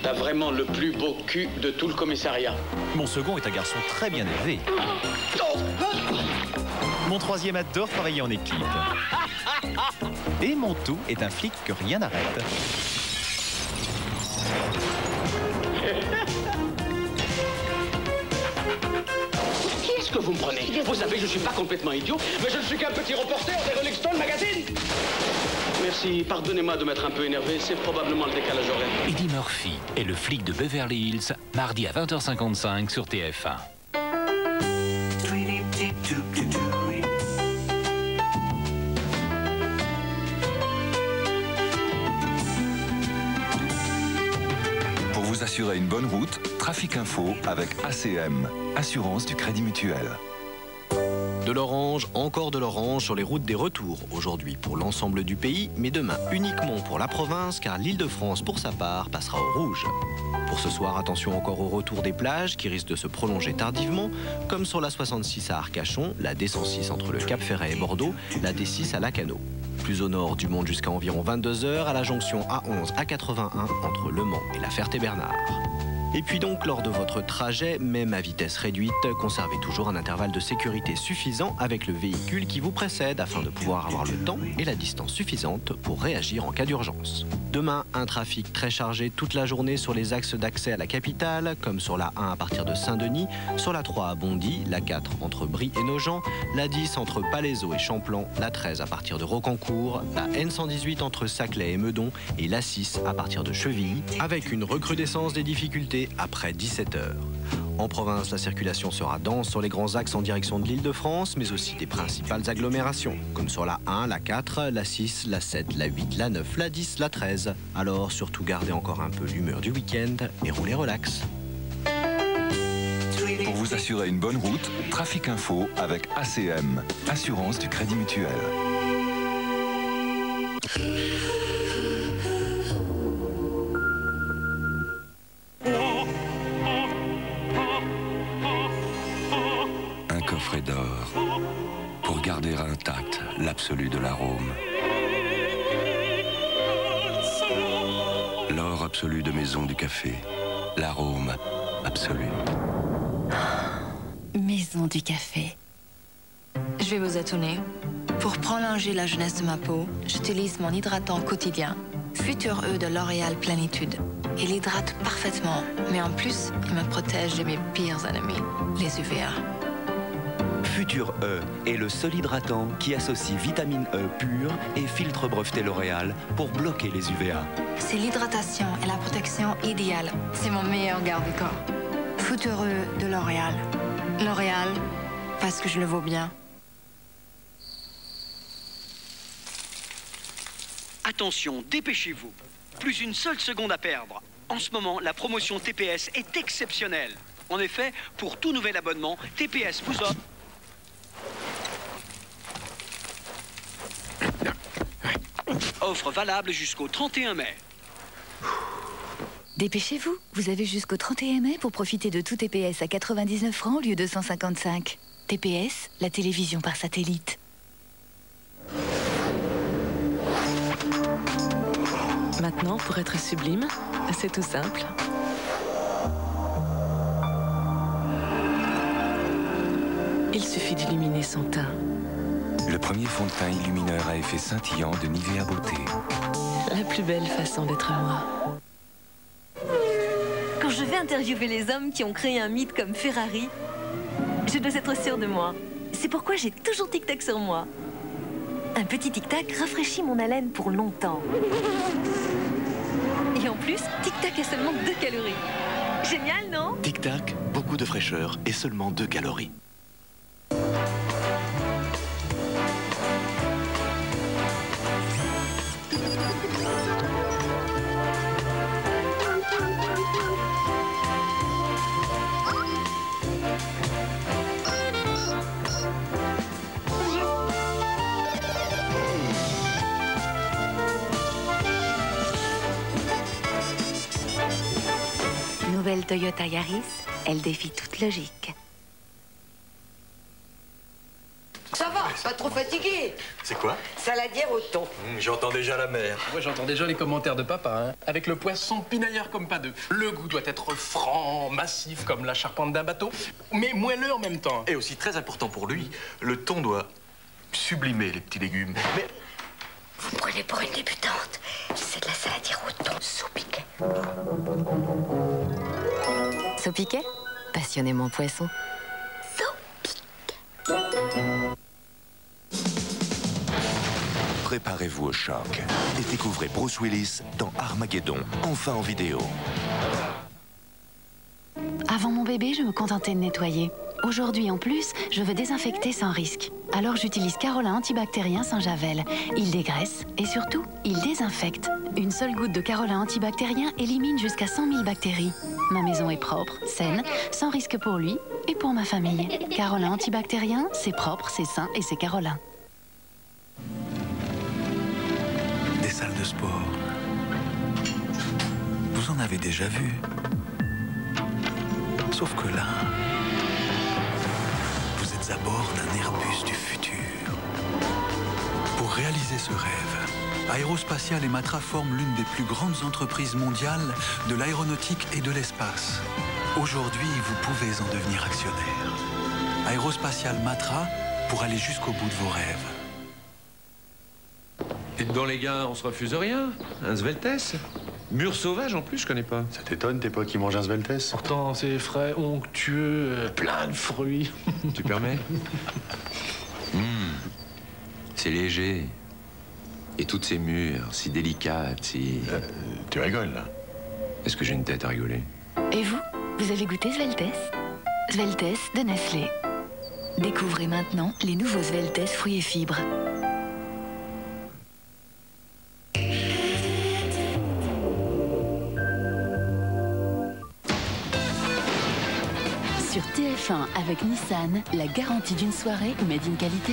T'as vraiment le plus beau cul de tout le commissariat. Mon second est un garçon très bien élevé. Mon troisième adore travailler en équipe. Et mon tout est un flic que rien n'arrête. Qui est-ce que vous me prenez? Vous savez, je suis pas complètement idiot, mais je ne suis qu'un petit reporter des Rolling Stone Magazine. Merci, pardonnez-moi de m'être un peu énervé, c'est probablement le décalage horaire. Eddie Murphy est le flic de Beverly Hills, mardi à 20h55 sur TF1. Pour vous assurer une bonne route, Trafic Info avec ACM, Assurance du Crédit Mutuel. De l'orange, encore de l'orange sur les routes des retours. Aujourd'hui pour l'ensemble du pays, mais demain uniquement pour la province, car l'Île-de-France, pour sa part, passera au rouge. Pour ce soir, attention encore au retour des plages qui risquent de se prolonger tardivement, comme sur la 66 à Arcachon, la D106 entre le Cap Ferret et Bordeaux, la D6 à Lacanau. Plus au nord du monde jusqu'à environ 22 h à la jonction A11 à 81 entre Le Mans et la Ferté-Bernard. Et puis donc, lors de votre trajet, même à vitesse réduite, conservez toujours un intervalle de sécurité suffisant avec le véhicule qui vous précède afin de pouvoir avoir le temps et la distance suffisante pour réagir en cas d'urgence. Demain, un trafic très chargé toute la journée sur les axes d'accès à la capitale, comme sur la 1 à partir de Saint-Denis, sur la 3 à Bondy, la 4 entre Brie et Nogent, la 10 entre Palaiseau et Champlan, la 13 à partir de Rocancourt, la N118 entre Saclay et Meudon et la 6 à partir de Chevilly, avec une recrudescence des difficultés après 17 h. En province, la circulation sera dense sur les grands axes en direction de l'Île-de-France, mais aussi des principales agglomérations, comme sur la 1, la 4, la 6, la 7, la 8, la 9, la 10, la 13. Alors, surtout gardez encore un peu l'humeur du week-end et roulez relax. Pour vous assurer une bonne route, Trafic Info avec ACM, Assurance du Crédit Mutuel. Un coffret d'or pour garder intact l'absolu de l'arôme. L'or absolu de Maison du Café, l'arôme absolu. Maison du Café. Je vais vous étonner. Pour prolonger la jeunesse de ma peau, j'utilise mon hydratant quotidien, Futur E de L'Oréal Plénitude. Il hydrate parfaitement, mais en plus, il me protège de mes pires ennemis, les UVA. Futur E est le seul hydratant qui associe vitamine E pure et filtre breveté L'Oréal pour bloquer les UVA. C'est l'hydratation et la protection idéale. C'est mon meilleur garde-corps. Futur E de L'Oréal. L'Oréal, parce que je le vaux bien. Attention, dépêchez-vous. Plus une seule seconde à perdre. En ce moment, la promotion TPS est exceptionnelle. En effet, pour tout nouvel abonnement, TPS vous offre... Offre valable jusqu'au 31 mai. Dépêchez-vous, vous avez jusqu'au 31 mai pour profiter de tout TPS à 99 francs au lieu de 155. TPS, la télévision par satellite. Maintenant, pour être sublime, c'est tout simple. Il suffit d'illuminer son teint. Le premier fond de teint illumineur à effet scintillant de Nivea Beauté. La plus belle façon d'être moi. Quand je vais interviewer les hommes qui ont créé un mythe comme Ferrari, je dois être sûre de moi. C'est pourquoi j'ai toujours Tic Tac sur moi. Un petit Tic Tac rafraîchit mon haleine pour longtemps. Et en plus, Tic Tac a seulement 2 calories. Génial, non? Tic Tac, beaucoup de fraîcheur et seulement 2 calories. Nouvelle Toyota Yaris, elle défie toute logique. Ça va, Pas trop fatigué? C'est quoi? Saladière au thon. J'entends déjà la mer. Moi, j'entends déjà les commentaires de papa, hein. Avec le poisson pinailleur comme pas deux. Le goût doit être franc, massif comme la charpente d'un bateau, mais moelleux en même temps. Et aussi très important pour lui, le thon doit sublimer les petits légumes. Mais Vous me prenez pour une débutante. C'est de la saladière au thon saupiquet. Saupiquet? Passionnément poisson. Préparez-vous au choc et découvrez Bruce Willis dans Armageddon, enfin en vidéo. Avant mon bébé, je me contentais de nettoyer. Aujourd'hui, en plus, je veux désinfecter sans risque. Alors j'utilise Carola antibactérien sans javel. Il dégraisse et surtout, il désinfecte. Une seule goutte de Carola antibactérien élimine jusqu'à 100 000 bactéries. Ma maison est propre, saine, sans risque pour lui et pour ma famille. Carola antibactérien, c'est propre, c'est sain et c'est Carola. Des salles de sport. Vous en avez déjà vu. Sauf que là, vous êtes à bord d'un Airbus du futur. Pour réaliser ce rêve, Aérospatiale et Matra forment l'une des plus grandes entreprises mondiales de l'aéronautique et de l'espace. Aujourd'hui, vous pouvez en devenir actionnaire. Aérospatiale Matra pour aller jusqu'au bout de vos rêves. Dites donc les gars, on se refuse rien. Un Sveltes. Mur sauvage en plus, je connais pas. ça t'étonne, t'es pas qui mange un Sveltes? Pourtant, c'est frais, onctueux, plein de fruits. Tu permets? C'est léger. Et toutes ces mûres, si délicates, si... Tu rigoles, là? Est-ce que j'ai une tête à rigoler? Et vous, vous avez goûté Sveltes? Sveltes de Nestlé. Découvrez maintenant les nouveaux Sveltes fruits et fibres. Sur TF1 avec Nissan, la garantie d'une soirée made in qualité.